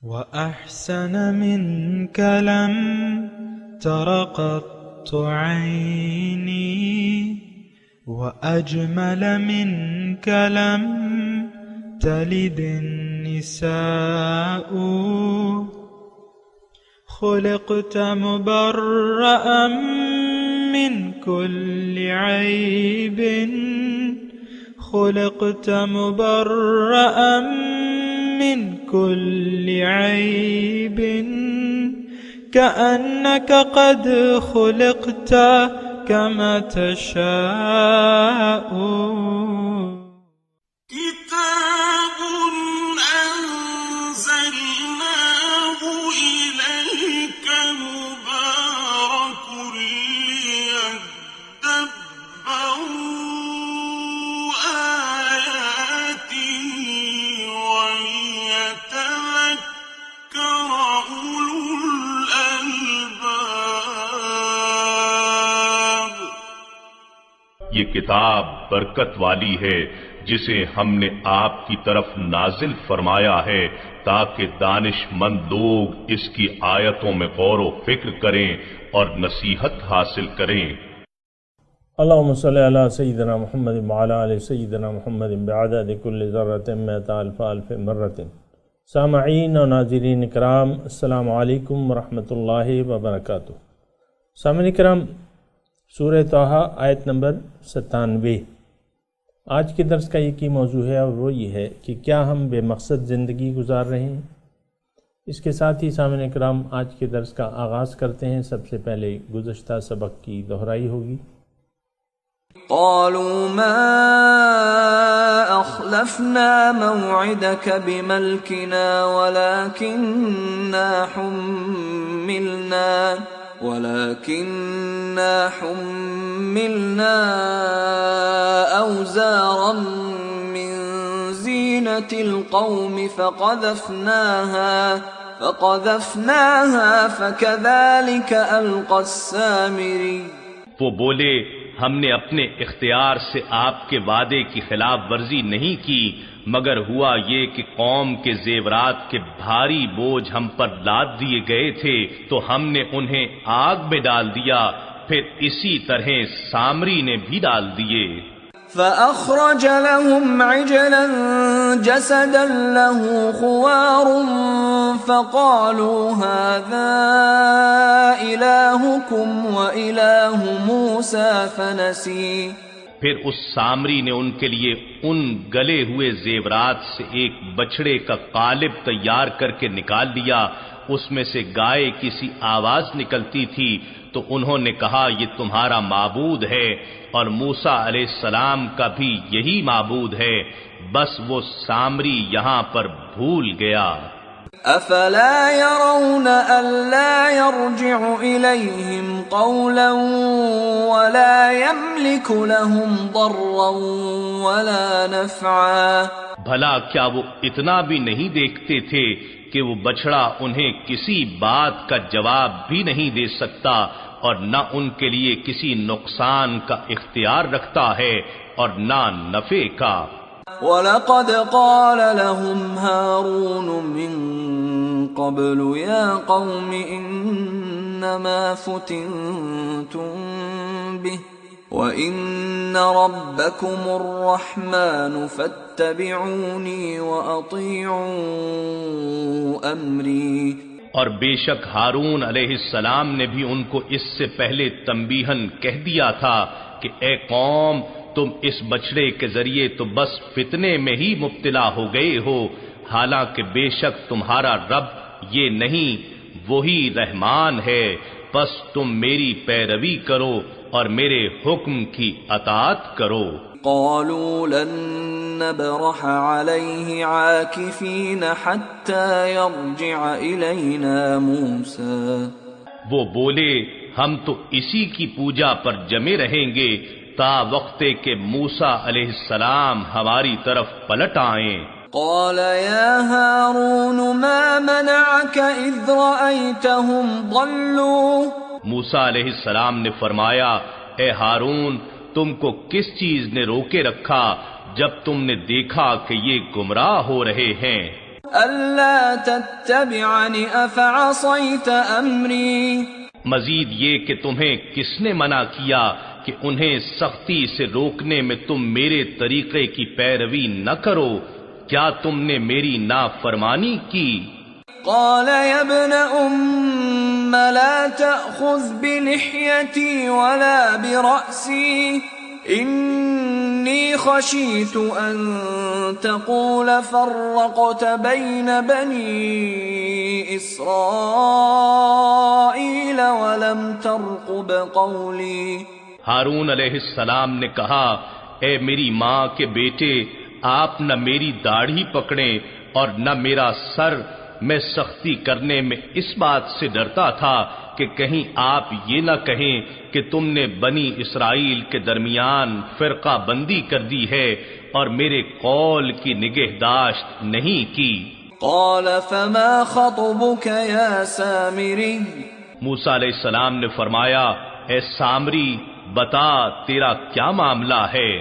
وأحسن منك لم تر قط عيني وأجمل منك لم تلد النساء خلقت مبرأ من كل عيب خلقت مبرأ من كل عيب كأنك قد خلقت كما تشاء كتاب أنزلناه إليك مبارك ليدبروا آياته وليتذكر أولو الألباب۔ یہ کتاب برکت والی ہے جسے ہم نے آپ کی طرف نازل فرمایا ہے تاکہ دانش مند لوگ اس کی آیتوں میں غور و فکر کریں اور نصیحت حاصل کریں۔ اللہم صلی علی سیدنا محمد وعلی آل سیدنا محمد بعدد کل ذرۃ مئۃ الف الف مرۃ۔ سامعین و ناظرین کرام، السلام علیکم ورحمۃ اللہ وبرکاتہ۔ سامعین کرام، سورہ طٰہٰ آیت نمبر 97۔ آج کے درس کا ایک ہی موضوع ہے اور وہ یہ ہے کہ کیا ہم بے مقصد زندگی گزار رہے ہیں۔ اس کے ساتھ ہی سامعین کرام آج کے درس کا آغاز کرتے ہیں۔ سب سے پہلے گزشتہ سبق کی دہرائی ہوگی۔ قالوا ما أخلفنا موعدك بملكنا ولكننا حملنا أوزارا من زينة القوم فقذفناها فكذلك ألقى السامري۔ وہ بولے ہم نے اپنے اختیار سے آپ کے وعدے کی خلاف ورزی نہیں کی، مگر ہوا یہ کہ قوم کے زیورات کے بھاری بوجھ ہم پر لاد دیے گئے تھے تو ہم نے انہیں آگ میں ڈال دیا، پھر اسی طرح سامری نے بھی ڈال دیے۔ فأخرج لهم عجلا جسدا له خوار فقالوا هذا إلهكم وإله موسى فنسي۔ پھر اس سامری نے ان کے لیے ان گلے ہوئے زیورات سے ایک بچڑے کا قالب تیار کر کے نکال لیا، اس میں سے گائے کی سی آواز نکلتی تھی، تو انہوں نے کہا یہ تمہارا معبود ہے اور موسیٰ علیہ السلام کا بھی یہی معبود ہے، بس وہ سامری یہاں پر بھول گیا۔ افلا يرون الا يرجع اليهم قولا ولا يملك لهم ضرا ولا نفعا۔ بھلا کیا وہ اتنا بھی نہیں دیکھتے تھے کہ وہ بچڑا انہیں کسی بات کا جواب بھی نہیں دے سکتا اور نہ ان کے لیے کسی نقصان کا اختیار رکھتا ہے اور نہ نفع کا۔ وَلَقَدْ قَالَ لَهُمْ هَارُونُ مِن قَبْلُ يَا قَوْمِ إِنَّمَا فُتِنْتُمْ بِهِ وَإِنَّ رَبَّكُمُ الرَّحْمَنُ فَاتَّبِعُونِي وَأَطِيعُوا أَمْرِي۔ اور بے شک ہارون علیہ السلام نے بھی ان کو اس سے پہلے تنبیہاً کہہ دیا تھا کہ اے قوم، تم اس بچڑے کے ذریعے تو بس فتنے میں ہی مبتلا ہو گئے ہو، حالانکہ بے شک تمہارا رب یہ نہیں وہی رحمان ہے، بس تم میری پیروی کرو اور میرے حکم کی اطاعت کرو۔ قالوا لن نبرح عليه عاكفين حتى يرجع إلينا موسى۔ وہ بولے ہم تو اسی کی پوجا پر جمے رہیں گے تا وقت کہ موسیٰ علیہ السلام ہماری طرف پلٹ آئیں۔ قال يا هارون ما منعك إذ رأيتهم ضلوا۔ موسیٰ علیہ السلام نے فرمایا اے ہارون، تم کو کس چیز نے روکے رکھا جب تم نے دیکھا کہ یہ گمراہ ہو رہے ہیں؟ ألا تتبعني أفعصيت أمري مزید یہ کہ تمہیں کس نے منع کیا کہ انہیں سختی سے روکنے میں تم میرے طریقے کی پیروی نہ کرو؟ کیا تم نے میری نافرمانی کی؟ قال يا ابن أم لا تأخذ بلحيتي ولا برأسي إني خشيت أن تقول فرقت بين بني إسرائيل ولم ترقب قولي. ہارون علیہ السلام نے کہا، اے میری ماں کے بیٹے، آپ نہ میری داڑھی پکڑیں اور نہ میرا سر. میں سختی کرنے میں اس بات سے ڈرتا تھا کہ کہیں آپ یہ نہ کہیں کہ تم نے بنی اسرائیل کے درمیان فرقہ بندی کر دی ہے اور میرے قول کی نگہداشت نہیں کی. قال فما خطبك يا سامري. موسیٰ علیہ السلام نے فرمایا، اے سامری، بتا تیرا کیا معاملہ ہے؟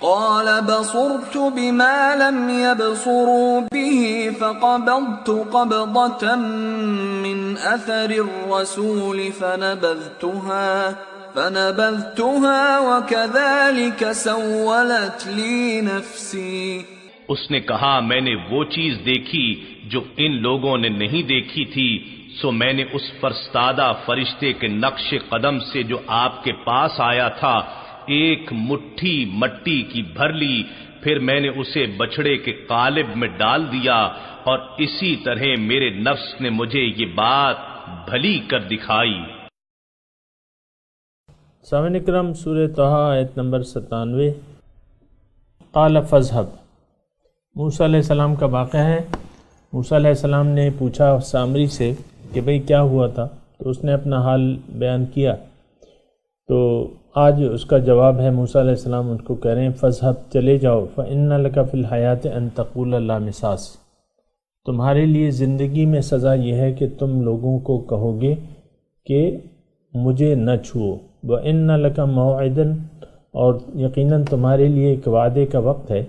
قال بصرت بما لم يبصروا به فقبضت قبضة من أثر الرسول فنبذتها وكذلك سولت لي نفسي. اس نے کہا، میں نے وہ چیز دیکھی جو ان لوگوں نے نہیں دیکھی تھی، سو میں نے اس فرستادہ فرشتے کے نقش قدم سے جو آپ کے پاس آیا تھا ایک مٹھی مٹی کی بھر لی، پھر میں نے اسے بچھڑے کے قالب میں ڈال دیا، اور اسی طرح میرے نفس نے مجھے یہ بات بھلی کر دکھائی. سامعین اکرام، سورہ طٰہٰ آیت نمبر 97. قال فاذهب. موسیٰ علیہ السلام کا واقعہ ہے. موسیٰ علیہ السلام نے پوچھا سامری سے کہ بھئی کیا ہوا تھا، تو اس نے اپنا حال بیان کیا. تو آج اس کا جواب ہے، موسیٰ علیہ السلام ان کو کہہ رہے ہیں فاذهب، چلے جاؤ، فإن لك في الحیات ان تقول لا مساس. تمہارے لیے زندگی میں سزا یہ ہے کہ تم لوگوں کو کہو گے کہ مجھے نہ چھوؤ. وإن لك موعدا، اور یقیناً تمہارے لیے ایک وعدے کا وقت ہے،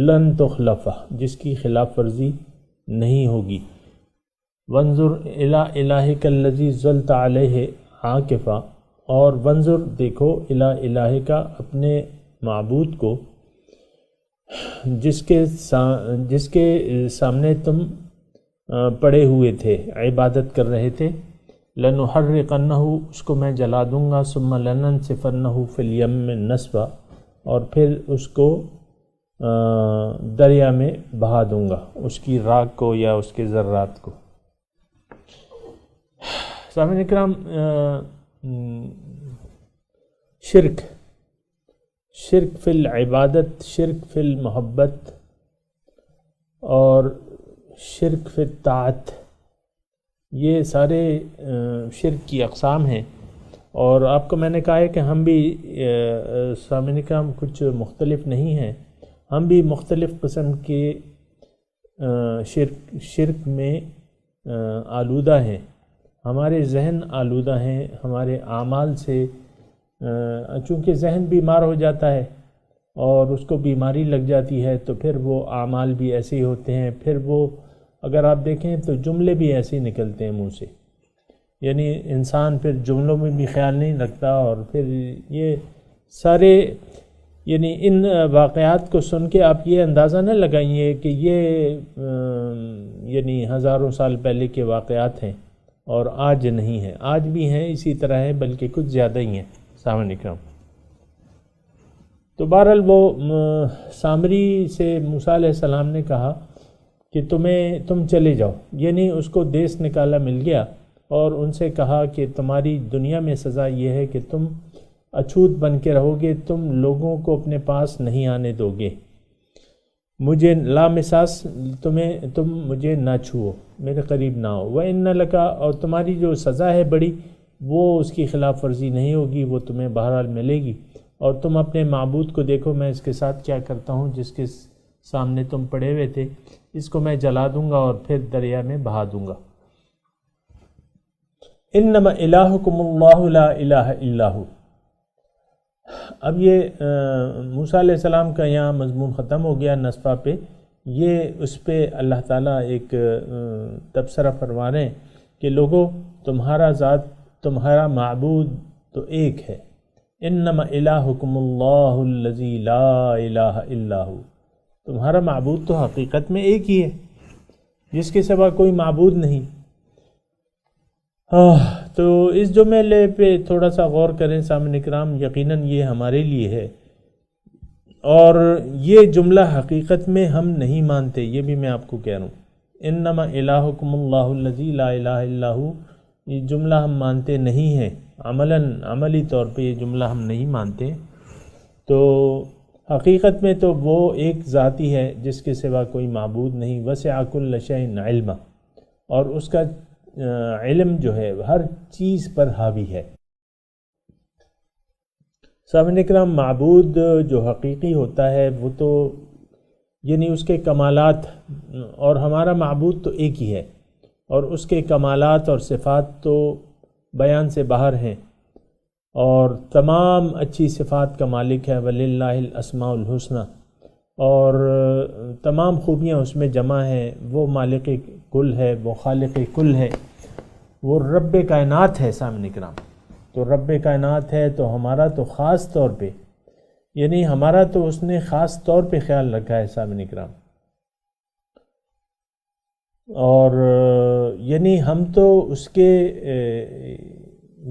لن تخلفہ، جس کی خلاف ورزی نہیں ہوگی. وانظر الی الہک الذی ظلت علیہ عاکفہ، اور وانظر دیکھو الی الہک، اپنے معبود کو، جس کے سامنے تم پڑے ہوئے تھے، عبادت کر رہے تھے. لنحرقنہ، اس کو میں جلا دوں گا. ثم لننسفنہ فی الیم نسفا، اور پھر اس کو دریا میں بہا دوں گا، اس کی راکھ کو یا اس کے ذرات کو. سامعین اکرام، شرک فی العبادت، شرک فی المحبت، اور شرک فی الطاعت، یہ سارے شرک کی اقسام ہیں. اور آپ کو میں نے کہا ہے کہ ہم بھی سامعین اکرام کچھ مختلف نہیں ہیں، ہم بھی مختلف قسم کے شرک میں آلودہ ہیں. ہمارے ذہن آلودہ ہیں ہمارے اعمال سے، چونکہ ذہن بیمار ہو جاتا ہے اور اس کو بیماری لگ جاتی ہے تو پھر وہ اعمال بھی ایسے ہی ہوتے ہیں. پھر وہ اگر آپ دیکھیں تو جملے بھی ایسے ہی نکلتے ہیں منہ سے، یعنی انسان پھر جملوں میں بھی خیال نہیں رکھتا. اور پھر یہ سارے یعنی ان واقعات کو سن کے آپ یہ اندازہ نہ لگائیے کہ یہ یعنی ہزاروں سال پہلے کے واقعات ہیں اور آج نہیں ہیں. آج بھی ہیں، اسی طرح ہیں، بلکہ کچھ زیادہ ہی ہیں. سامعین اکرام، تو بہرحال وہ سامری سے موسیٰ علیہ السلام نے کہا کہ تم چلے جاؤ، یعنی اس کو دیس نکالا مل گیا، اور ان سے کہا کہ تمہاری دنیا میں سزا یہ ہے کہ تم اچھوت بن کے رہو گے، تم لوگوں کو اپنے پاس نہیں آنے دو گے. مجھے لا مساس، تم مجھے نہ چھوؤ، میرے قریب نہ ہو. وَإِنَّ لَكَ، اور تمہاری جو سزا ہے بڑی، وہ اس کی خلاف ورزی نہیں ہوگی، وہ تمہیں بہرحال ملے گی. اور تم اپنے معبود کو دیکھو میں اس کے ساتھ کیا کرتا ہوں، جس کے سامنے تم پڑے ہوئے تھے، اس کو میں جلا دوں گا اور پھر دریا میں بہا دوں گا. انما الہکم اللہ لا الہ الا ہو. اب یہ موسیٰ علیہ السلام کا یہاں مضمون ختم ہو گیا نسفہ پہ یہ اس پہ اللہ تعالیٰ ایک تبصرہ فرما رہے ہیں کہ لوگوں تمہارا ذات، تمہارا معبود تو ایک ہے، انما الہکم اللہ الذی لا الہ الا ہو، تمہارا معبود تو حقیقت میں ایک ہی ہے جس کے سوا کوئی معبود نہیں۔ تو اس جملے پہ تھوڑا سا غور کریں سامعین کرام، یقیناً یہ ہمارے لیے ہے، اور یہ جملہ حقیقت میں ہم نہیں مانتے، یہ بھی میں آپ کو کہہ رہا ہوں، انما الہکم اللہ الذی لا الہ الا ہو، یہ جملہ ہم مانتے نہیں ہیں، عملی طور پہ یہ جملہ ہم نہیں مانتے۔ تو حقیقت میں تو وہ ایک ذات ہی ہے جس کے سوا کوئی معبود نہیں، وسع کل شیء علما، اور اس کا علم جو ہے ہر چیز پر حاوی ہے۔ سامعین اکرام، معبود جو حقیقی ہوتا ہے وہ تو یعنی اس کے کمالات، اور ہمارا معبود تو ایک ہی ہے، اور اس کے کمالات اور صفات تو بیان سے باہر ہیں، اور تمام اچھی صفات کا مالک ہے، وَلِلَّهِ الْأَسْمَاءُ الْحُسْنَى، اور تمام خوبیاں اس میں جمع ہیں، وہ مالک کل ہے، وہ خالق کل ہے، وہ رب کائنات ہے۔ سامعین اکرام، تو رب کائنات ہے تو ہمارا تو خاص طور پہ، یعنی ہمارا تو اس نے خاص طور پہ خیال رکھا ہے سامعین اکرام، اور یعنی ہم تو اس کے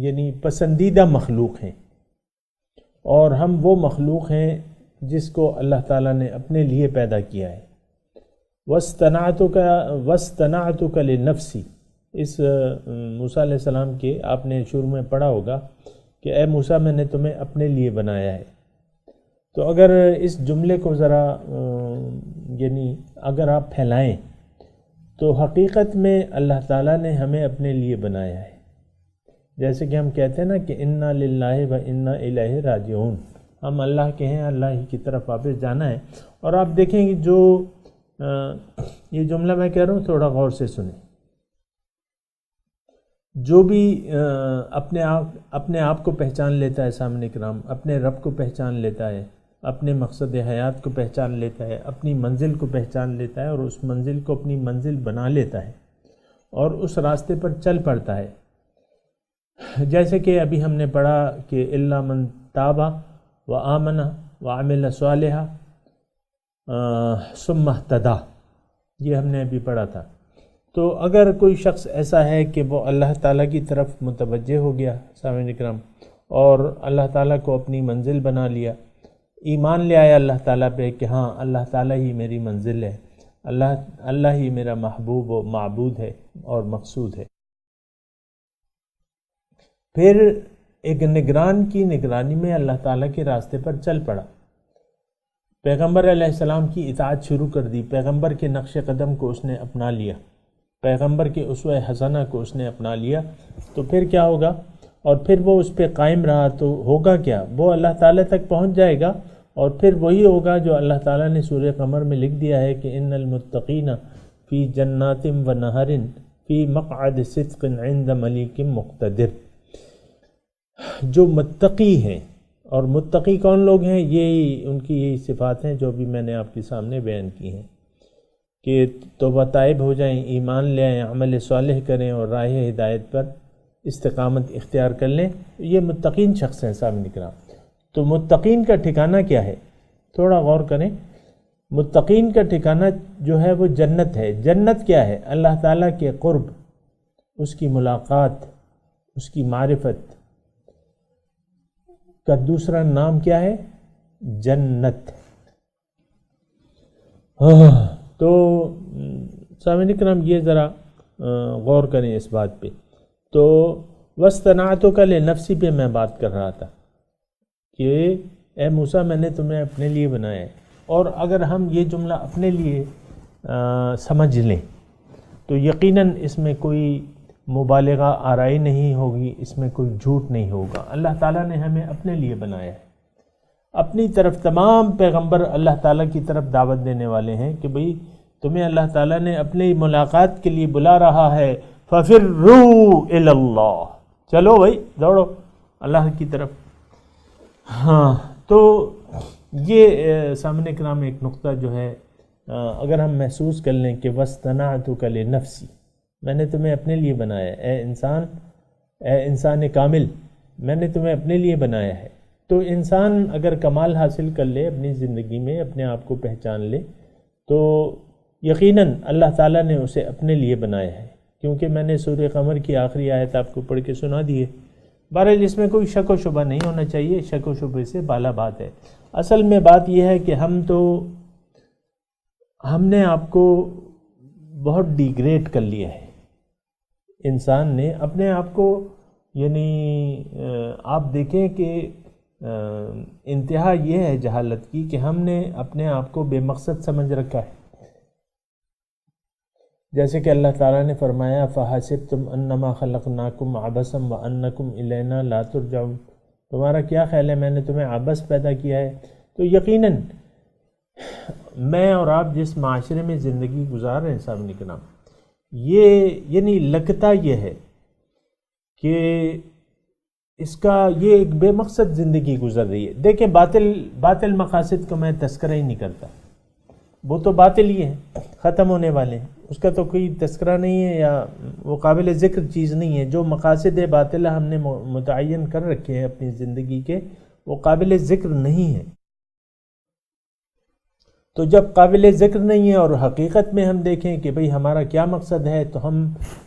یعنی پسندیدہ مخلوق ہیں، اور ہم وہ مخلوق ہیں جس کو اللہ تعالیٰ نے اپنے لیے پیدا کیا ہے۔ وَاصْطَنَعْتُكَ لِنَفْسِي، اس موسیٰ علیہ السلام کے آپ نے شروع میں پڑھا ہوگا کہ اے موسیٰ میں نے تمہیں اپنے لیے بنایا ہے۔ تو اگر اس جملے کو ذرا یعنی اگر آپ پھیلائیں تو حقیقت میں اللہ تعالیٰ نے ہمیں اپنے لیے بنایا ہے، جیسے کہ ہم کہتے ہیں نا کہ انا للہ و انا الیہ راجعون، ہم اللہ کے ہیں، اللہ ہی کی طرف واپس جانا ہے۔ اور آپ دیکھیں کہ جو یہ جملہ میں کہہ رہا ہوں تھوڑا غور سے سنیں، جو بھی اپنے آپ کو پہچان لیتا ہے سامنے کرام، اپنے رب کو پہچان لیتا ہے، اپنے مقصد حیات کو پہچان لیتا ہے، اپنی منزل کو پہچان لیتا ہے، اور اس منزل کو اپنی منزل بنا لیتا ہے اور اس راستے پر چل پڑتا ہے، جیسے کہ ابھی ہم نے پڑھا کہ الا من تاب و آمن و عمل صالحا ثم اهتدى، یہ ہم نے ابھی پڑھا تھا۔ تو اگر کوئی شخص ایسا ہے کہ وہ اللہ تعالیٰ کی طرف متوجہ ہو گیا سامعین اکرام، اور اللہ تعالیٰ کو اپنی منزل بنا لیا، ایمان لے آیا اللہ تعالیٰ پہ کہ ہاں اللہ تعالیٰ ہی میری منزل ہے، اللہ ہی میرا محبوب و معبود ہے اور مقصود ہے، پھر ایک نگران کی نگرانی میں اللہ تعالیٰ کے راستے پر چل پڑا، پیغمبر علیہ السلام کی اطاعت شروع کر دی، پیغمبر کے نقش قدم کو اس نے اپنا لیا، پیغمبر کے اسوہ حسنہ کو اس نے اپنا لیا، تو پھر کیا ہوگا؟ اور پھر وہ اس پہ قائم رہا تو ہوگا کیا؟ وہ اللہ تعالیٰ تک پہنچ جائے گا، اور پھر وہی ہوگا جو اللہ تعالیٰ نے سورہ قمر میں لکھ دیا ہے کہ ان المتقین فی جنات و نہر فی مقعد صدق عند ملیک مقتدر، جو متقی ہیں، اور متقی کون لوگ ہیں؟ یہی ان کی یہی صفات ہیں جو بھی میں نے آپ کے سامنے بیان کی ہیں، کہ توبہ طائب ہو جائیں، ایمان لے آئیں، عمل صالح کریں، اور راہ ہدایت پر استقامت اختیار کر لیں، یہ متقین شخص ہیں سامنے کرام۔ تو متقین کا ٹھکانہ کیا ہے؟ تھوڑا غور کریں، متقین کا ٹھکانہ جو ہے وہ جنت ہے۔ جنت کیا ہے؟ اللہ تعالیٰ کے قرب، اس کی ملاقات، اس کی معرفت کا دوسرا نام کیا ہے؟ جنت۔ تو سامعین کرام یہ ذرا غور کریں اس بات پہ۔ تو وَاصْطَنَعْتُكَ لِنَفْسِي پہ میں بات کر رہا تھا کہ اے موسیٰ میں نے تمہیں اپنے لیے بنایا ہے، اور اگر ہم یہ جملہ اپنے لیے سمجھ لیں تو یقیناً اس میں کوئی مبالغہ آرائی نہیں ہوگی، اس میں کوئی جھوٹ نہیں ہوگا۔ اللہ تعالیٰ نے ہمیں اپنے لیے بنایا ہے، اپنی طرف تمام پیغمبر اللہ تعالیٰ کی طرف دعوت دینے والے ہیں کہ بھئی تمہیں اللہ تعالیٰ نے اپنی ملاقات کے لیے بلا رہا ہے، فَفِرُّوا إِلَى اللَّهِ، چلو بھائی دوڑو اللہ کی طرف۔ ہاں، تو یہ سامنے کرام ایک نقطہ جو ہے اگر ہم محسوس کر لیں کہ وَاصْطَنَعْتُكَ لِنَفْسِي، میں نے تمہیں اپنے لیے بنایا ہے، اے انسان کامل، میں نے تمہیں اپنے لیے بنایا ہے. تو انسان اگر کمال حاصل کر لے اپنی زندگی میں، اپنے آپ کو پہچان لے، تو یقیناً اللہ تعالیٰ نے اسے اپنے لیے بنایا ہے، کیونکہ میں نے سورہ قمر کی آخری آیت آپ کو پڑھ کے سنا دی ہے. بہرحال اس میں کوئی شک و شبہ نہیں ہونا چاہیے، شک و شبہ سے بالا بات ہے. اصل میں بات یہ ہے کہ ہم نے آپ کو بہت ڈیگریڈ کر لیا ہے. انسان نے اپنے آپ کو، یعنی آپ دیکھیں کہ انتہا یہ ہے جہالت کی کہ ہم نے اپنے آپ کو بے مقصد سمجھ رکھا ہے. جیسے کہ اللہ تعالیٰ نے فرمایا فَحَسِبْتُمْ أَنَّمَا خَلَقْنَاكُمْ عَبَثًا وَأَنَّكُمْ إِلَيْنَا لَا تُرْجَعُونَ، تمہارا کیا خیال ہے میں نے تمہیں عبث پیدا کیا ہے؟ تو یقیناً میں اور آپ جس معاشرے میں زندگی گزار رہے ہیں سامنے کے نام، یہ یعنی لگتا یہ ہے کہ اس کا یہ ایک بے مقصد زندگی گزر رہی ہے. دیکھیں باطل مقاصد کو میں تذکرہ ہی نہیں کرتا، وہ تو باطل ہی ہیں، ختم ہونے والے ہیں، اس کا تو کوئی تذکرہ نہیں ہے یا وہ قابل ذکر چیز نہیں ہے. جو مقاصد باطلہ ہم نے متعین کر رکھے ہیں اپنی زندگی کے، وہ قابل ذکر نہیں ہے. تو جب قابل ذکر نہیں ہے اور حقیقت میں ہم دیکھیں کہ بھئی ہمارا کیا مقصد ہے، تو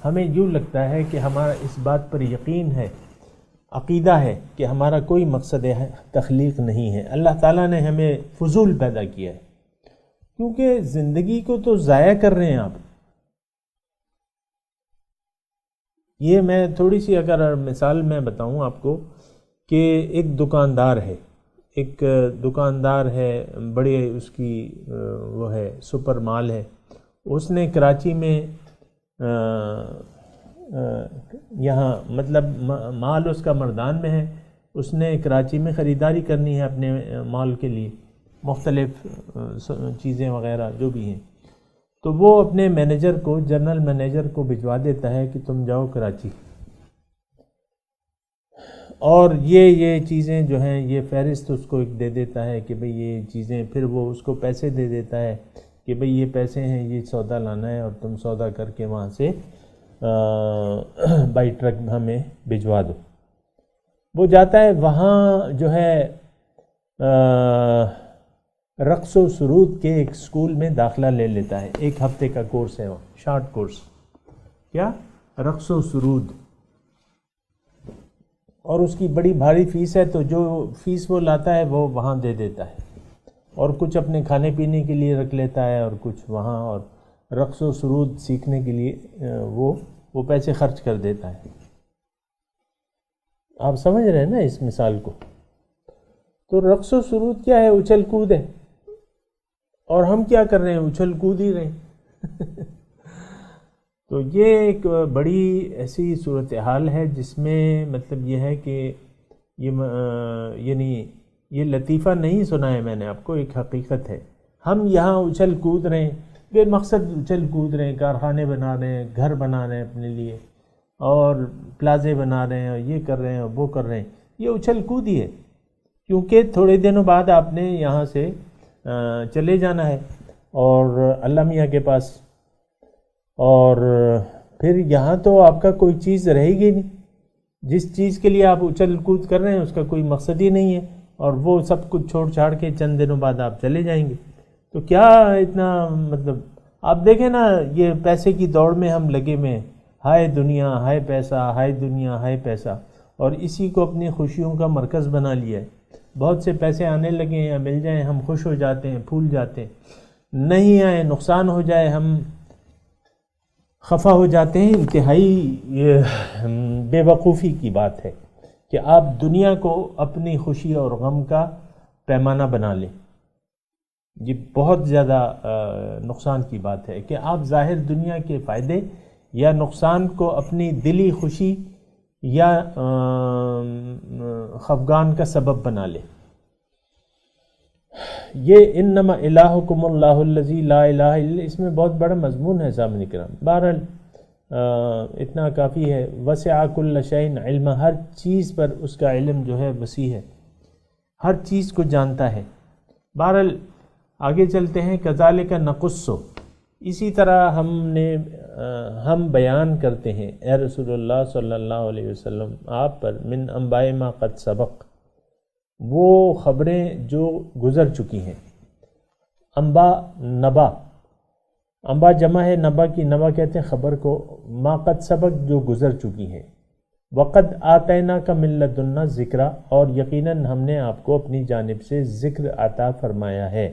ہمیں یوں لگتا ہے کہ ہمارا اس بات پر یقین ہے، عقیدہ ہے کہ ہمارا کوئی مقصد تخلیق نہیں ہے. اللہ تعالیٰ نے ہمیں فضول پیدا کیا ہے، کیونکہ زندگی کو تو ضائع کر رہے ہیں آپ. یہ میں تھوڑی سی اگر مثال میں بتاؤں آپ کو کہ ایک دکاندار ہے بڑے، اس کی وہ ہے سپر مال ہے، اس نے کراچی میں یہاں مطلب مال اس کا مردان میں ہے، اس نے کراچی میں خریداری کرنی ہے اپنے مال کے لیے، مختلف چیزیں وغیرہ جو بھی ہیں. تو وہ اپنے مینیجر کو، جنرل مینیجر کو بھجوا دیتا ہے کہ تم جاؤ کراچی، اور یہ چیزیں جو ہیں یہ فہرست اس کو ایک دے دیتا ہے کہ بھئی یہ چیزیں، پھر وہ اس کو پیسے دے دیتا ہے کہ بھئی یہ پیسے ہیں، یہ سودا لانا ہے اور تم سودا کر کے وہاں سے بائی ٹرک ہمیں بھجوا دو. وہ جاتا ہے وہاں جو ہے رقص و سرود کے ایک سکول میں داخلہ لے لیتا ہے. 1 ہفتے کا کورس ہے، وہاں شارٹ کورس، کیا رقص و سرود، اور اس کی بڑی بھاری فیس ہے. تو جو فیس وہ لاتا ہے وہ وہاں دے دیتا ہے، اور کچھ اپنے کھانے پینے کے لیے رکھ لیتا ہے اور کچھ وہاں، اور رقص و سرود سیکھنے کے لیے وہ پیسے خرچ کر دیتا ہے. آپ سمجھ رہے ہیں نا اس مثال کو؟ تو رقص و سرود کیا ہے؟ اچھل کود ہے، اور ہم کیا کر رہے ہیں؟ اچھل کود ہی رہے ہیں. تو یہ ایک بڑی ایسی صورتحال ہے جس میں مطلب یہ ہے کہ یعنی یہ لطیفہ نہیں سنا ہے میں نے آپ کو، ایک حقیقت ہے. ہم یہاں اچھل کود رہے ہیں، بے مقصد اچھل کود رہے ہیں، کارخانے بنا رہے ہیں، گھر بنا رہے ہیں اپنے لیے، اور پلازے بنا رہے ہیں، اور یہ کر رہے ہیں اور وہ کر رہے ہیں. یہ اچھل کود ہی ہے، کیونکہ تھوڑے دنوں بعد آپ نے یہاں سے چلے جانا ہے اور اللہ میاں کے پاس، اور پھر یہاں تو آپ کا کوئی چیز رہے گی نہیں. جس چیز کے لیے آپ اچھل کود کر رہے ہیں اس کا کوئی مقصد ہی نہیں ہے، اور وہ سب کچھ چھوڑ چھاڑ کے چند دنوں بعد آپ چلے جائیں گے. تو کیا اتنا مطلب آپ دیکھیں نا، یہ پیسے کی دوڑ میں ہم لگے میں، ہائے دنیا ہائے پیسہ، ہائے دنیا ہائے پیسہ، اور اسی کو اپنی خوشیوں کا مرکز بنا لیا ہے. بہت سے پیسے آنے لگے ہیں یا مل جائیں ہم خوش ہو جاتے ہیں، پھول جاتے ہیں، نہیں آئے نقصان ہو جائے ہم خفا ہو جاتے ہیں. انتہائی بے وقوفی کی بات ہے کہ آپ دنیا کو اپنی خوشی اور غم کا پیمانہ بنا لیں. یہ بہت زیادہ نقصان کی بات ہے کہ آپ ظاہر دنیا کے فائدے یا نقصان کو اپنی دلی خوشی یا خفگان کا سبب بنا لیں. یہ انما الہکم اللہ الذی لا الہ الا، اس میں بہت بڑا مضمون ہے سامنے کرام. بہرحال اتنا کافی ہے. وسع کل شیء علم، ہر چیز پر اس کا علم جو ہے وسیع ہے، ہر چیز کو جانتا ہے. بہرحال آگے چلتے ہیں، کذالک نقص، اسی طرح ہم بیان کرتے ہیں اے رسول اللہ صلی اللہ علیہ وسلم آپ پر، من انباء ما قد سبق، وہ خبریں جو گزر چکی ہیں۔ انباء نبا، انباء جمع ہے نبا کی، نبا کہتے ہیں خبر کو، ما قد سبق جو گزر چکی ہیں، وقد آتیناک من لدنا ذکرا، اور یقیناً ہم نے آپ کو اپنی جانب سے ذکر عطا فرمایا ہے۔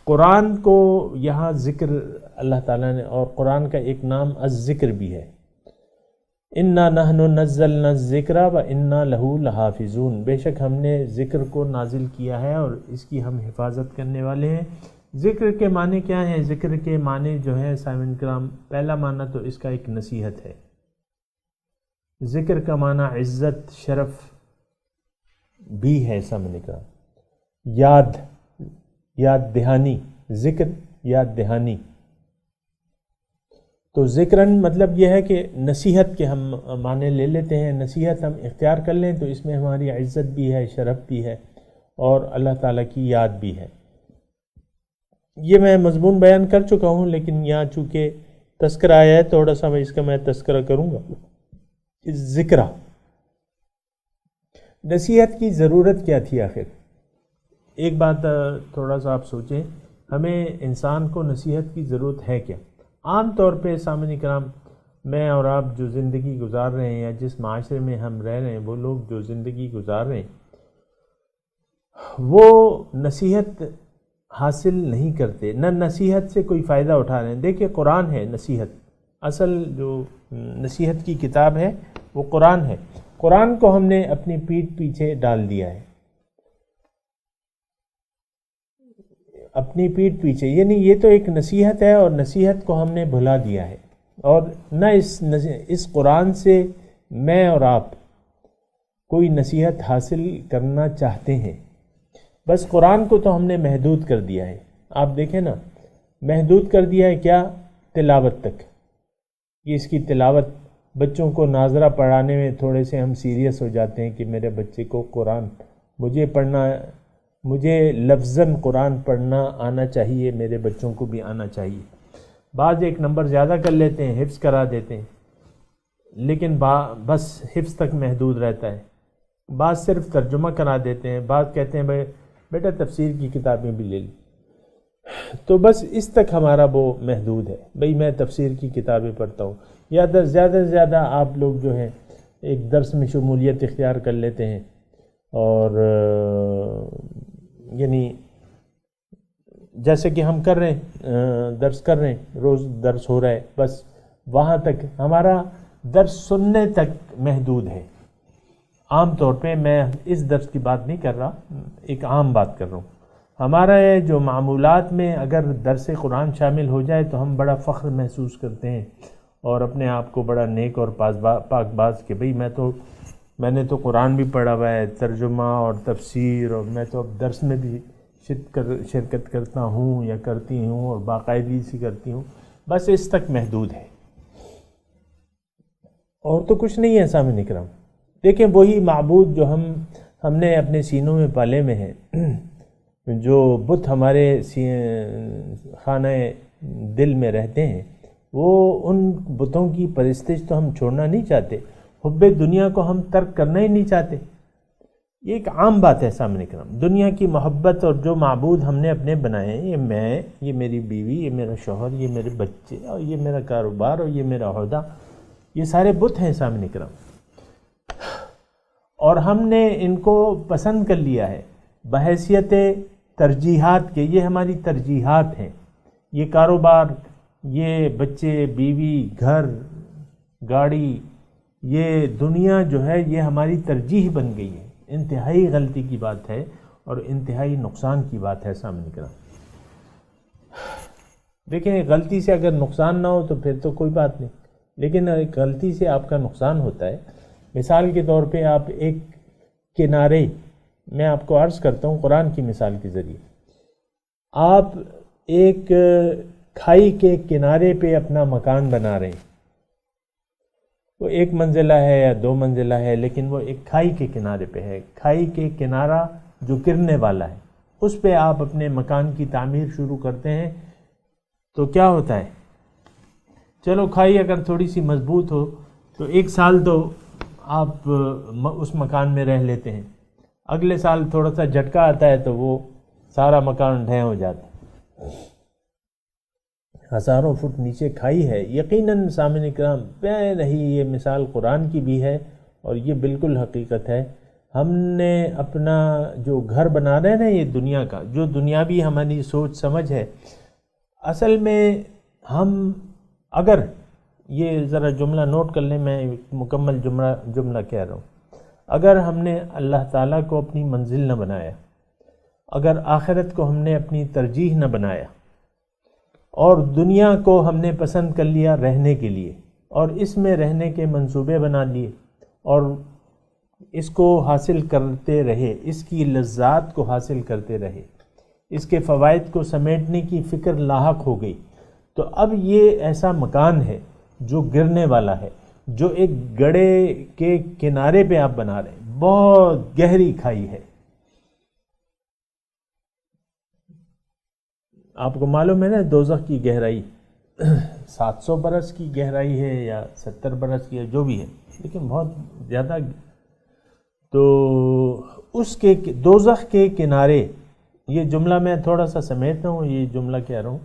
قرآن کو یہاں ذکر اللہ تعالیٰ نے، اور قرآن کا ایک نام الذکر بھی ہے، انا نحن نزلنا الذکر و انا لہ لحافظون، بے شک ہم نے ذکر کو نازل کیا ہے اور اس کی ہم حفاظت کرنے والے ہیں۔ ذکر کے معنی کیا ہیں؟ ذکر کے معنی جو ہے سامعین کرام، پہلا معنی تو اس کا ایک نصیحت ہے۔ ذکر کا معنی عزت، شرف بھی ہے سامعین کرام، یاد دہانی، ذکر یاد دہانی۔ تو ذکرن مطلب یہ ہے کہ نصیحت کے ہم معنی لے لیتے ہیں، نصیحت ہم اختیار کر لیں تو اس میں ہماری عزت بھی ہے، شرف بھی ہے اور اللہ تعالیٰ کی یاد بھی ہے۔ یہ میں مضمون بیان کر چکا ہوں، لیکن یہاں چونکہ تذکرہ آیا ہے تھوڑا سا میں اس کا تذکرہ کروں گا۔ ذکرہ، نصیحت کی ضرورت کیا تھی آخر؟ ایک بات تھوڑا سا آپ سوچیں، ہمیں انسان کو نصیحت کی ضرورت ہے کیا؟ عام طور پہ سامعین کرام، میں اور آپ جو زندگی گزار رہے ہیں یا جس معاشرے میں ہم رہ رہے ہیں، وہ لوگ جو زندگی گزار رہے ہیں وہ نصیحت حاصل نہیں کرتے، نہ نصیحت سے کوئی فائدہ اٹھا رہے ہیں۔ دیکھیں قرآن ہے نصیحت، اصل جو نصیحت کی کتاب ہے وہ قرآن ہے۔ قرآن کو ہم نے اپنی پیٹھ پیچھے ڈال دیا ہے، اپنی پیٹھ پیچھے، یعنی یہ تو ایک نصیحت ہے اور نصیحت کو ہم نے بھلا دیا ہے، اور نہ اس قرآن سے میں اور آپ کوئی نصیحت حاصل کرنا چاہتے ہیں۔ بس قرآن کو تو ہم نے محدود کر دیا ہے، آپ دیکھیں نا، محدود کر دیا ہے کیا؟ تلاوت تک۔ یہ اس کی تلاوت، بچوں کو ناظرہ پڑھانے میں تھوڑے سے ہم سیریس ہو جاتے ہیں کہ میرے بچے کو قرآن، مجھے لفظاً قرآن پڑھنا آنا چاہیے، میرے بچوں کو بھی آنا چاہیے۔ بعض ایک نمبر زیادہ کر لیتے ہیں، حفظ کرا دیتے ہیں، لیکن بس حفظ تک محدود رہتا ہے۔ بعض صرف ترجمہ کرا دیتے ہیں، بعض کہتے ہیں بھائی بیٹا تفسیر کی کتابیں بھی لے لی، تو بس اس تک ہمارا وہ محدود ہے، بھئی میں تفسیر کی کتابیں پڑھتا ہوں۔ یا زیادہ سے زیادہ آپ لوگ جو ہیں ایک درس میں شمولیت اختیار کر لیتے ہیں، اور یعنی جیسے کہ ہم کر رہے ہیں، درس کر رہے ہیں، روز درس ہو رہا ہے، بس وہاں تک ہمارا درس سننے تک محدود ہے۔ عام طور پہ میں اس درس کی بات نہیں کر رہا، ایک عام بات کر رہا ہوں۔ ہمارا جو معمولات میں اگر درس قرآن شامل ہو جائے تو ہم بڑا فخر محسوس کرتے ہیں اور اپنے آپ کو بڑا نیک اور پاک باز کہ بھئی میں نے تو قرآن بھی پڑھا ہوا ہے، ترجمہ اور تفسیر، اور میں تو اب درس میں بھی شرکت کرتا ہوں یا کرتی ہوں اور باقاعدگی سے کرتی ہوں، بس اس تک محدود ہے، اور تو کچھ نہیں ہے سامعین کرام۔ دیکھیں وہی معبود جو ہم نے اپنے سینوں میں پالے میں ہیں، جو بت ہمارے خانہ دل میں رہتے ہیں، وہ ان بتوں کی پرستش تو ہم چھوڑنا نہیں چاہتے، حب دنیا کو ہم ترک کرنا ہی نہیں چاہتے۔ یہ ایک عام بات ہے سامنے کرام، دنیا کی محبت اور جو معبود ہم نے اپنے بنائے ہیں، یہ میں، یہ میری بیوی، یہ میرا شوہر، یہ میرے بچے، اور یہ میرا کاروبار، اور یہ میرا عہدہ، یہ سارے بت ہیں سامنے کرام، اور ہم نے ان کو پسند کر لیا ہے بحیثیت ترجیحات کے۔ یہ ہماری ترجیحات ہیں، یہ کاروبار، یہ بچے، بیوی، گھر، گاڑی، یہ دنیا جو ہے یہ ہماری ترجیح بن گئی ہے۔ انتہائی غلطی کی بات ہے اور انتہائی نقصان کی بات ہے سامنے کرام۔ دیکھیں غلطی سے اگر نقصان نہ ہو تو پھر تو کوئی بات نہیں، لیکن غلطی سے آپ کا نقصان ہوتا ہے۔ مثال کے طور پہ آپ ایک کنارے، میں آپ کو عرض کرتا ہوں قرآن کی مثال کے ذریعے، آپ ایک کھائی کے کنارے پہ اپنا مکان بنا رہے ہیں، وہ ایک منزلہ ہے یا دو منزلہ ہے، لیکن وہ ایک کھائی کے کنارے پہ ہے۔ کھائی کے کنارہ جو گرنے والا ہے، اس پہ آپ اپنے مکان کی تعمیر شروع کرتے ہیں تو کیا ہوتا ہے؟ چلو کھائی اگر تھوڑی سی مضبوط ہو تو 1 سال تو آپ اس مکان میں رہ لیتے ہیں، اگلے سال تھوڑا سا جھٹکا آتا ہے تو وہ سارا مکان ڈھہ ہو جاتا ہے۔ ہزاروں فٹ نیچے کھائی ہے۔ یقیناً سامعین کرام بے نہیں، یہ مثال قرآن کی بھی ہے اور یہ بالکل حقیقت ہے۔ ہم نے اپنا جو گھر بنا رہے ہیں نا یہ دنیا کا، جو دنیاوی ہماری سوچ سمجھ ہے، اصل میں ہم اگر یہ ذرا جملہ نوٹ کر لیں، میں ایک مکمل جملہ کہہ رہا ہوں، اگر ہم نے اللہ تعالیٰ کو اپنی منزل نہ بنایا، اگر آخرت کو ہم نے اپنی ترجیح نہ بنایا اور دنیا کو ہم نے پسند کر لیا رہنے کے لیے اور اس میں رہنے کے منصوبے بنا لیے اور اس کو حاصل کرتے رہے، اس کی لذات کو حاصل کرتے رہے، اس کے فوائد کو سمیٹنے کی فکر لاحق ہو گئی، تو اب یہ ایسا مکان ہے جو گرنے والا ہے، جو ایک گڑھے کے کنارے پہ آپ بنا رہے ہیں، بہت گہری کھائی ہے۔ آپ کو معلوم ہے نا دوزخ کی گہرائی 700 برس کی گہرائی ہے یا 70 برس کی ہے، جو بھی ہے، لیکن بہت زیادہ۔ تو اس کے دوزخ کے کنارے، یہ جملہ میں تھوڑا سا سمیٹتا ہوں، یہ جملہ کہہ رہا ہوں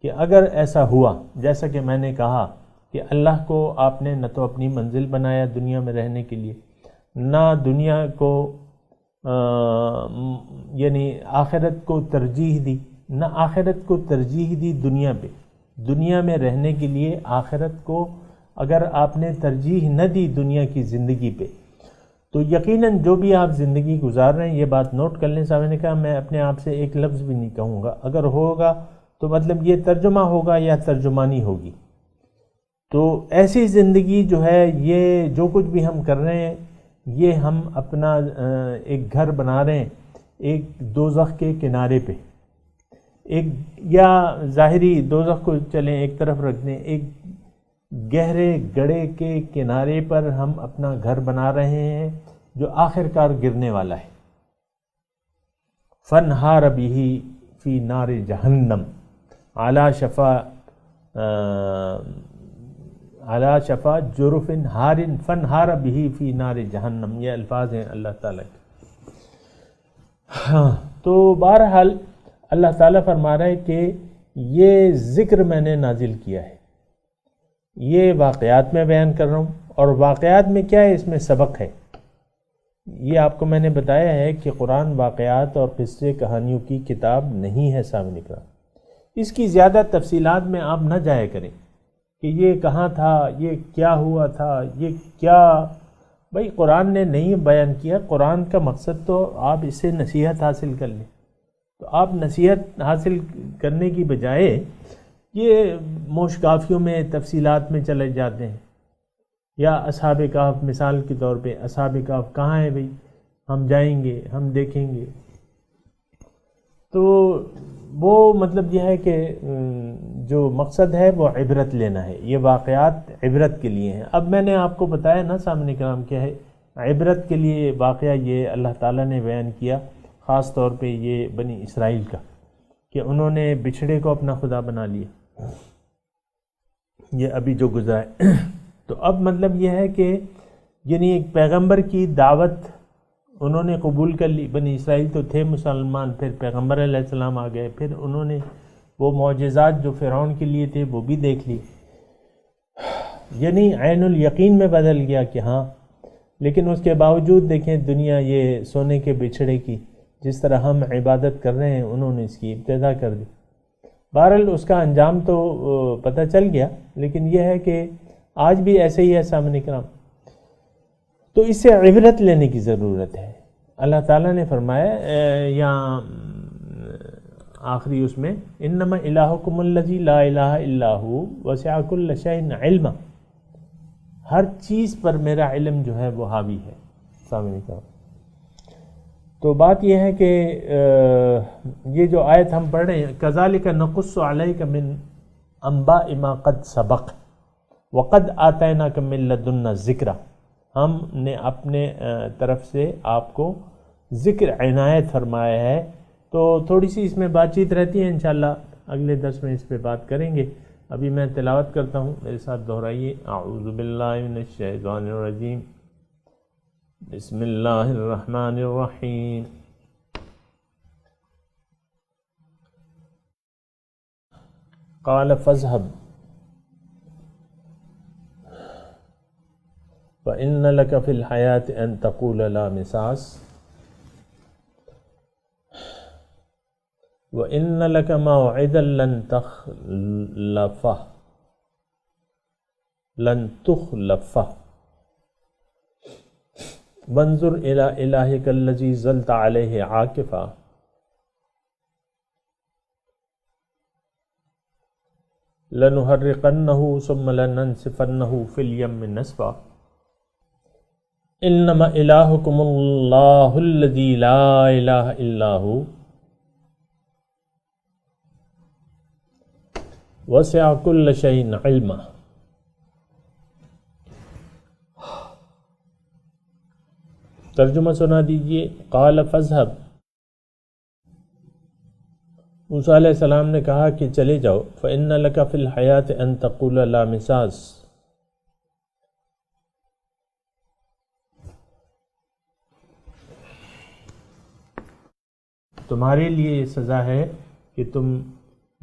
کہ اگر ایسا ہوا جیسا کہ میں نے کہا کہ اللہ کو آپ نے نہ تو اپنی منزل بنایا دنیا میں رہنے کے لیے، نہ دنیا کو یعنی آخرت کو ترجیح دی، نہ آخرت کو ترجیح دی دنیا پہ، دنیا میں رہنے کے لیے آخرت کو اگر آپ نے ترجیح نہ دی دنیا کی زندگی پہ، تو یقیناً جو بھی آپ زندگی گزار رہے ہیں، یہ بات نوٹ کر لیں، صاحب نے کہا میں اپنے آپ سے ایک لفظ بھی نہیں کہوں گا، اگر ہوگا تو مطلب یہ ترجمہ ہوگا یا ترجمانی ہوگی۔ تو ایسی زندگی جو ہے، یہ جو کچھ بھی ہم کر رہے ہیں، یہ ہم اپنا ایک گھر بنا رہے ہیں ایک دوزخ کے کنارے پہ، ایک یا ظاہری دوزخ کو چلیں ایک طرف رکھ دیں، ایک گہرے گڑھے کے کنارے پر ہم اپنا گھر بنا رہے ہیں جو آخر کار گرنے والا ہے۔ فَانْهَارَ بِهِ فِي نَارِ جَهَنَّمَ عَلَى شَفَا جُرُفٍ هَارٍ فَانْهَارَ بِهِ فِي نَارِ جَهَنَّمَ، یہ الفاظ ہیں اللہ تعالیٰ کے۔ ہاں تو بہرحال اللہ تعالیٰ فرما رہا ہے کہ یہ ذکر میں نے نازل کیا ہے، یہ واقعات میں بیان کر رہا ہوں، اور واقعات میں کیا ہے؟ اس میں سبق ہے۔ یہ آپ کو میں نے بتایا ہے کہ قرآن واقعات اور قصے کہانیوں کی کتاب نہیں ہے سامنے کا، اس کی زیادہ تفصیلات میں آپ نہ جایا کریں کہ یہ کہاں تھا، یہ کیا ہوا تھا، یہ کیا، بھائی قرآن نے نہیں بیان کیا۔ قرآن کا مقصد تو آپ اس سے نصیحت حاصل کر لیں، تو آپ نصیحت حاصل کرنے کی بجائے یہ موشگافیوں میں تفصیلات میں چلے جاتے ہیں۔ یا اصحاب کہف مثال کے طور پہ، اصحاب کہف کہاں ہے بھئی، ہم جائیں گے، ہم دیکھیں گے، تو وہ مطلب یہ ہے کہ جو مقصد ہے وہ عبرت لینا ہے، یہ واقعات عبرت کے لیے ہیں۔ اب میں نے آپ کو بتایا نا سامنے کرام کیا ہے، عبرت کے لیے واقعہ یہ اللہ تعالیٰ نے بیان کیا، خاص طور پہ یہ بنی اسرائیل کا، کہ انہوں نے بچھڑے کو اپنا خدا بنا لیا، یہ ابھی جو گزرا ہے۔ تو اب مطلب یہ ہے کہ یعنی ایک پیغمبر کی دعوت انہوں نے قبول کر لی، بنی اسرائیل تو تھے مسلمان، پھر پیغمبر علیہ السلام آ گئے، پھر انہوں نے وہ معجزات جو فرعون کے لیے تھے وہ بھی دیکھ لی، یعنی عین الیقین میں بدل گیا کہ ہاں، لیکن اس کے باوجود دیکھیں دنیا یہ سونے کے بچھڑے کی جس طرح ہم عبادت کر رہے ہیں انہوں نے اس کی ابتدا کر دی۔ بہرحال اس کا انجام تو پتہ چل گیا، لیکن یہ ہے کہ آج بھی ایسے ہی ہے سامنے کرام، تو اس سے عبرت لینے کی ضرورت ہے۔ اللہ تعالیٰ نے فرمایا یہاں آخری اس میں، انما الہکم الذی لا الہ الا ھو وسع کل شیء علما، ہر چیز پر میرا علم جو ہے وہ حاوی ہے سامنے کرام۔ تو بات یہ ہے کہ یہ جو آیت ہم پڑھ رہے ہیں، کذالک نقص علیک من انباء ما قد سبق وقد آتیناک من لدنا ذکرا، ہم نے اپنے طرف سے آپ کو ذکر عنایت فرمایا ہے، تو تو تھوڑی سی اس میں بات چیت رہتی ہے، انشاءاللہ اگلے درس میں اس پہ بات کریں گے۔ ابھی میں تلاوت کرتا ہوں، میرے ساتھ دہرائیے۔ اعوذ باللہ من الشیطان الرجیم، بسم اللہ الرحمن الرحیم۔ قال فاذهب فإن لك في الحياة أن تقول لا مساس وَإِنَّ لَكَ مَوْعِدًا لَن تُخْلَفَهُ وَانظُرْ إِلَىٰ إِلَٰهِكَ الَّذِي ظَلْتَ عَلَيْهِ عَاكِفًا لَنُحَرِّقَنَّهُ ثُمَّ لَنَنسِفَنَّهُ فِي الْيَمِّ نَسْفًا إِنَّمَا إِلَٰهُكُمُ اللَّهُ الَّذِي لَا إِلَٰهَ إِلَّا هُوَ وسع كل شيء علما۔ ترجمہ سنا دیجئے۔ قال فاذهب، موسیٰ علیہ السلام نے کہا کہ چلے جاؤ۔ فإن لك في الحياة أن تقول لا مساس، تمہارے لیے یہ سزا ہے کہ تم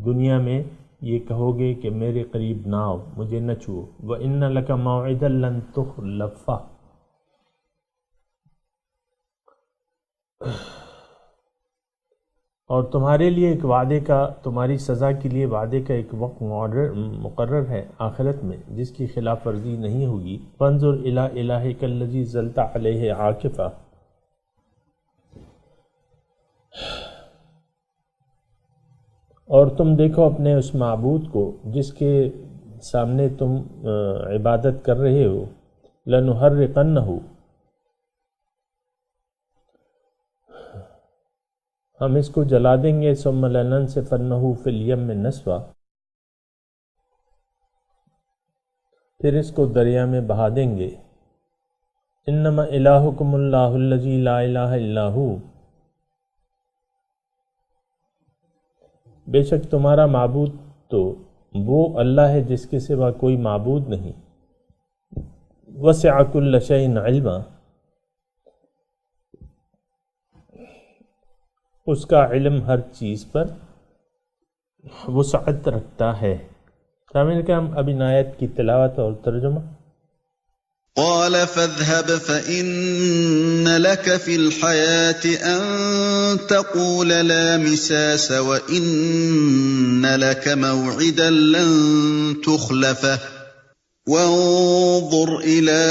دنیا میں یہ کہو گے کہ میرے قریب نہ آؤ، مجھے نہ چھو۔ وَإِنَّ لَكَ مَوْعِدًا لَن تُخْلَفَهُ، اور تمہارے لیے ایک وعدے کا، تمہاری سزا کے لیے وعدے کا ایک وقت مقرر ہے آخرت میں جس کی خلاف ورزی نہیں ہوگی۔ فانظر الی الہک الذی ظلت علیہ عاکفا، اور تم دیکھو اپنے اس معبود کو جس کے سامنے تم عبادت کر رہے ہو۔ لَنُحَرِّقَنَّهُ، ہم اس کو جلا دیں گے۔ ثُمَّ لَنَنسِفَنَّهُ فِي الْيَمِّ نَسْفًا، پھر اس کو دریا میں بہا دیں گے۔ إِنَّمَا إِلَٰهُكُمُ اللَّهُ الَّذِي لَا إِلَٰهَ إِلَّا هُوَ، بے شک تمہارا معبود تو وہ اللہ ہے جس کے سوا کوئی معبود نہیں۔ وسع كل شيء علما، اس کا علم ہر چیز پر وسعت رکھتا ہے۔ سامعین کرام، اب ان آیت کی تلاوت اور ترجمہ۔ قال فاذهب فإن لك في الحياة أن تقول لا مساس وإن لك موعدا لن تخلفه وانظر إلى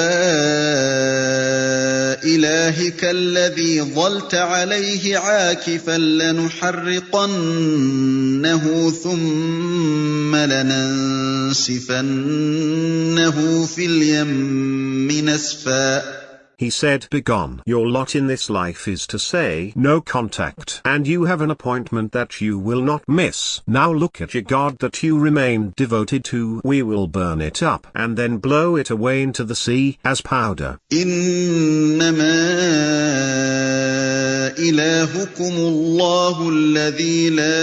إلهك الذي ظلت عليه عاكفا لنحرقنه ثم لننسفنه في اليم نسفا۔ He said, Begone, your lot in this life is to say no contact, and you have an appointment that you will not miss. Now look at your God that you remained devoted to. We will burn it up and then blow it away into the sea as powder. إنما إلهكم الله الذي لا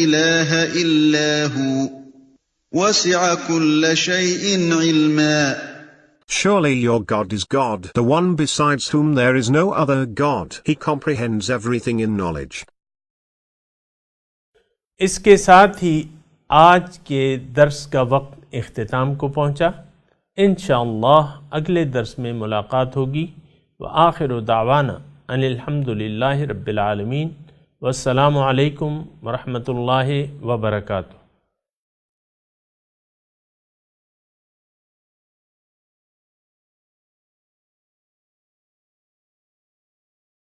إله إلا هو وسع كل شيء علما۔ Surely your God is God, the one besides whom there is no other God. He comprehends everything in knowledge. اس کے ساتھ ہی آج کے درس کا وقت اختتام کو پہنچا۔ انشاءاللہ اگلے درس میں ملاقات ہوگی۔ وآخر دعوانا ان الحمد للہ رب العالمین، والسلام علیکم ورحمۃ اللہ وبرکاتہ۔